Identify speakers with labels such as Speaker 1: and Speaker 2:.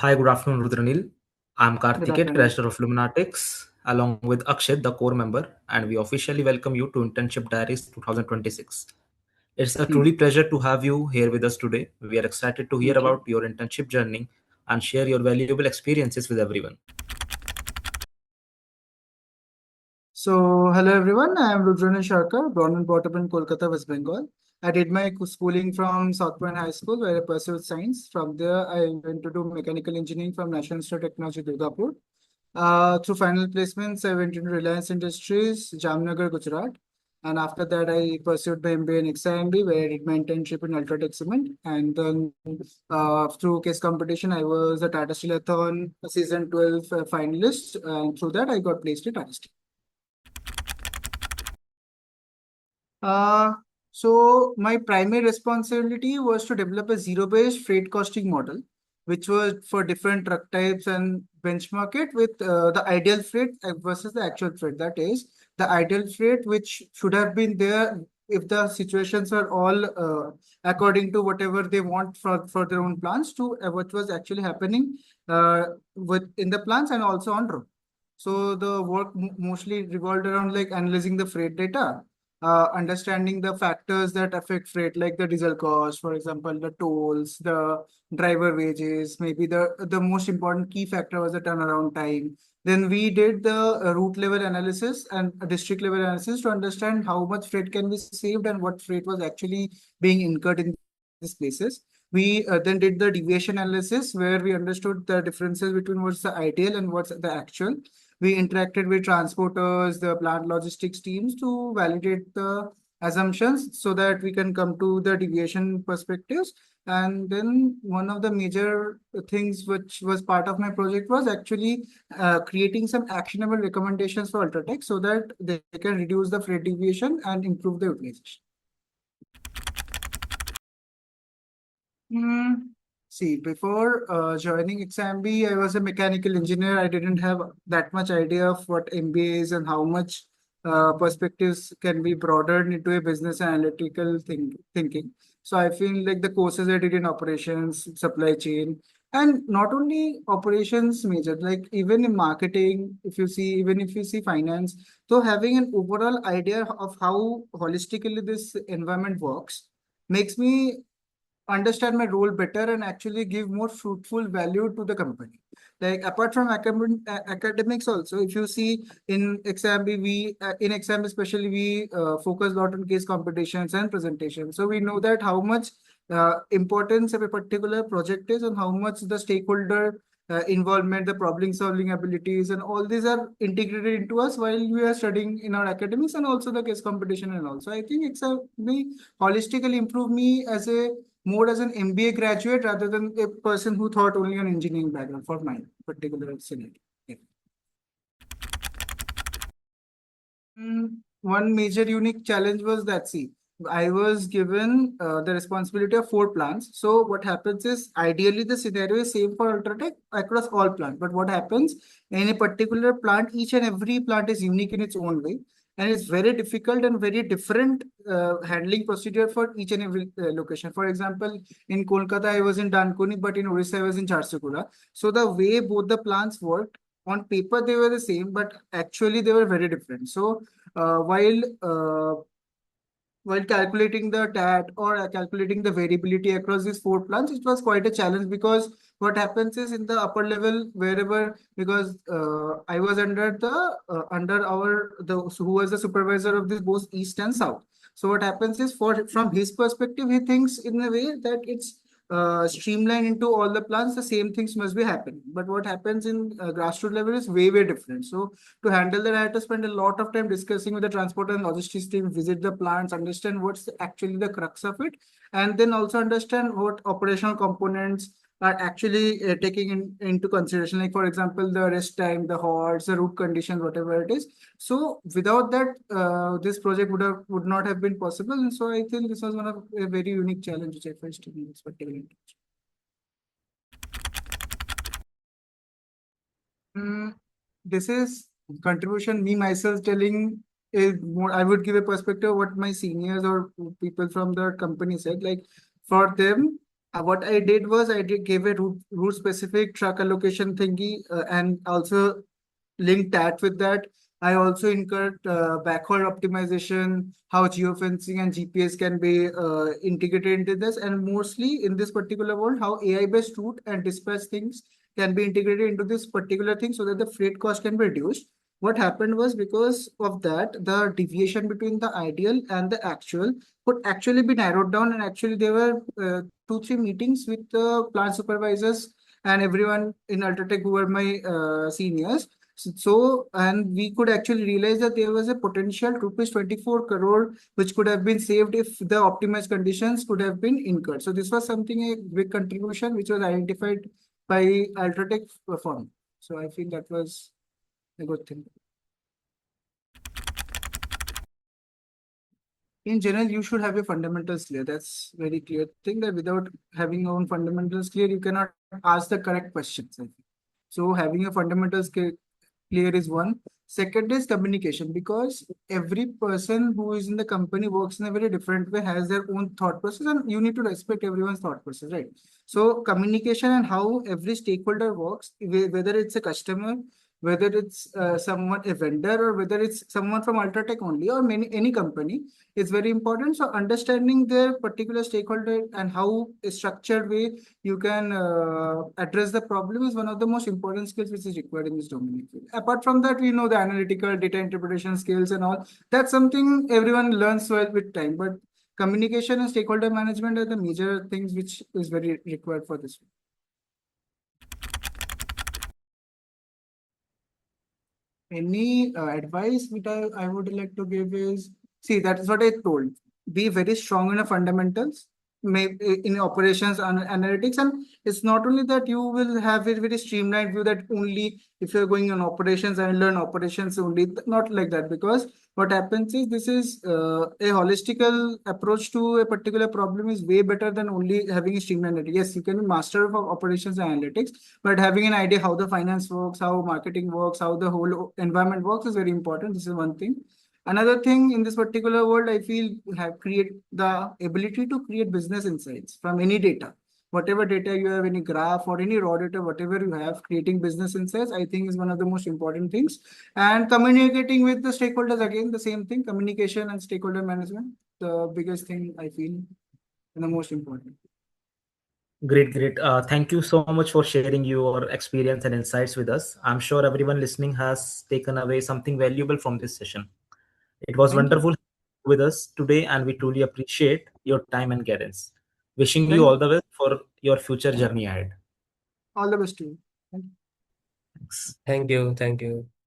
Speaker 1: Hi, good afternoon, Rudranil. I'm
Speaker 2: Good
Speaker 1: Karthikeyan,
Speaker 2: afternoon.
Speaker 1: creator of IlluminatiX, along with Akshay, the core member, and we officially welcome you to Internship Diaries 2026. It's a
Speaker 2: Hmm.
Speaker 1: truly pleasure to have you here with us today. We are excited to hear
Speaker 2: Thank you.
Speaker 1: about your internship journey and share your valuable experiences with everyone.
Speaker 2: So, hello everyone. I am Rudran Sharkar, born and brought up in Kolkata, West Bengal. I did my schooling from South Point High School, where I pursued science. From there, I went to do mechanical engineering from National Institute of Technology, Durgapur. Through final placements, I went into Reliance Industries, Jamnagar, Gujarat. And after that, I pursued my MBA in XIM, where I did my internship in Ultratech Cement. And then through case competition, I was a Tata Steelathon season 12 finalist. And through that, I got placed at Tata Steel. Uh, so my primary responsibility was to develop a zero-based freight costing model, which was for different truck types and benchmark it with the ideal freight versus the actual freight. That is, the ideal freight which should have been there if the situations are all according to whatever they want for their own plans to what was actually happening in the plants and also on road. So the work mostly revolved around like analyzing the freight data, understanding the factors that affect freight, like the diesel cost, for example, the tolls, the driver wages, maybe the most important key factor was the turnaround time. Then we did the route level analysis and a district level analysis to understand how much freight can be saved and what freight was actually being incurred in these places. We then did the deviation analysis where we understood the differences between what's the ideal and what's the actual. We interacted with transporters, the plant logistics teams to validate the assumptions so that we can come to the deviation perspectives. And then one of the major things which was part of my project was actually creating some actionable recommendations for Ultratech so that they can reduce the freight deviation and improve the utilization. Hmm. See, before joining XIMB, I was a mechanical engineer. I didn't have that much idea of what MBA is and how much perspectives can be broadened into a business analytical thinking. So I feel like the courses I did in operations, supply chain, and not only operations major, like even in marketing, if you see, even if you see finance, so having an overall idea of how holistically this environment works makes me understand my role better and actually give more fruitful value to the company. Like apart from academics also, if you see in exam, in exam especially we focus a lot on case competitions and presentations. So we know that how much importance of a particular project is and how much the stakeholder involvement, the problem solving abilities, and all these are integrated into us while we are studying in our academics and also the case competition and also. I think exam may holistically improve me as a more as an MBA graduate rather than a person who thought only on engineering background for my particular scenario. Yeah. One major unique challenge was that, see, I was given the responsibility of 4 plants. So what happens is ideally the scenario is same for Ultratech across all plants. But what happens in a particular plant, each and every plant is unique in its own way. And it's very difficult and very different handling procedure for each and every location. For example, in Kolkata, I was in Dankuni, but in Orissa, I was in Jharsuguda. So the way both the plants worked, on paper they were the same, but actually they were very different. So uh, while uh, while calculating the TAT or calculating the variability across these 4 plants, it was quite a challenge because what happens is in the upper level, wherever, because I was under the under our the who was the supervisor of this both east and south. So what happens is for from his perspective, he thinks in a way that it's streamlined into all the plants, the same things must be happening. But what happens in grassroots level is way different. So to handle that, I had to spend a lot of time discussing with the transport and logistics team, visit the plants, understand what's actually the crux of it, and then also understand what operational components are actually taking into consideration. Like for example, the rest time, the halts, the route conditions, whatever it is. So without that, this project would not have been possible. And so I think this was one of a very unique challenge which I faced in this particular internship. Mm, this is contribution me myself telling is more. I would give a perspective of what my seniors or people from the company said. Like for them, What I did was gave a route specific truck allocation thingy, and also linked that with that. I also incurred backward optimization, how geofencing and GPS can be integrated into this, and mostly in this particular world, how AI-based route and dispatch things can be integrated into this particular thing so that the freight cost can be reduced. What happened was because of that, the deviation between the ideal and the actual could actually be narrowed down, and actually there were 2 3 meetings with the plant supervisors and everyone in Ultratech who were my seniors. And we could actually realize that there was a potential rupees 24 crore which could have been saved if the optimized conditions could have been incurred. So this was something, a big contribution which was identified by Ultratech firm. So I feel that was a good thing. In general, you should have your fundamentals clear. That's very clear thing, that without having your own fundamentals clear, you cannot ask the correct questions, I think. So having your fundamentals clear is one. Second is communication, because every person who is in the company works in a very different way, has their own thought process, and you need to respect everyone's thought process, right? So communication and how every stakeholder works, whether it's a customer, whether it's someone, a vendor, or whether it's someone from Ultratech only, or any company, is very important. So understanding their particular stakeholder and how a structured way you can address the problem is one of the most important skills which is required in this domain. Apart from that, we know the analytical data interpretation skills and all. That's something everyone learns well with time. But communication and stakeholder management are the major things which is very required for this. Any advice which I would like to give is, see, that is what I told. Be very strong in the fundamentals, maybe in operations and analytics. And it's not only that you will have a very streamlined view that only if you're going on operations and learn operations only, not like that. Because what happens is, this is a holistical approach to a particular problem is way better than only having a streamlined. Yes, you can be master of operations and analytics, but having an idea how the finance works, how marketing works, how the whole environment works is very important. This is one thing. Another thing in this particular world, I feel, have create the ability to create business insights from any data. Whatever data you have, any graph or any raw data, whatever you have, creating business insights, I think is one of the most important things. And communicating with the stakeholders, again, the same thing, communication and stakeholder management, the biggest thing I feel and the most important.
Speaker 1: Great, great. Thank you so much for sharing your experience and insights with us. I'm sure everyone listening has taken away something valuable from this session. It was
Speaker 2: Thank you.
Speaker 1: wonderful with us today, and we truly appreciate your time and guidance. Wishing you
Speaker 2: Thank
Speaker 1: all
Speaker 2: you.
Speaker 1: the best for your future journey ahead.
Speaker 2: All the best to you. Thank you.
Speaker 1: Thanks.
Speaker 3: Thank you. Thank you.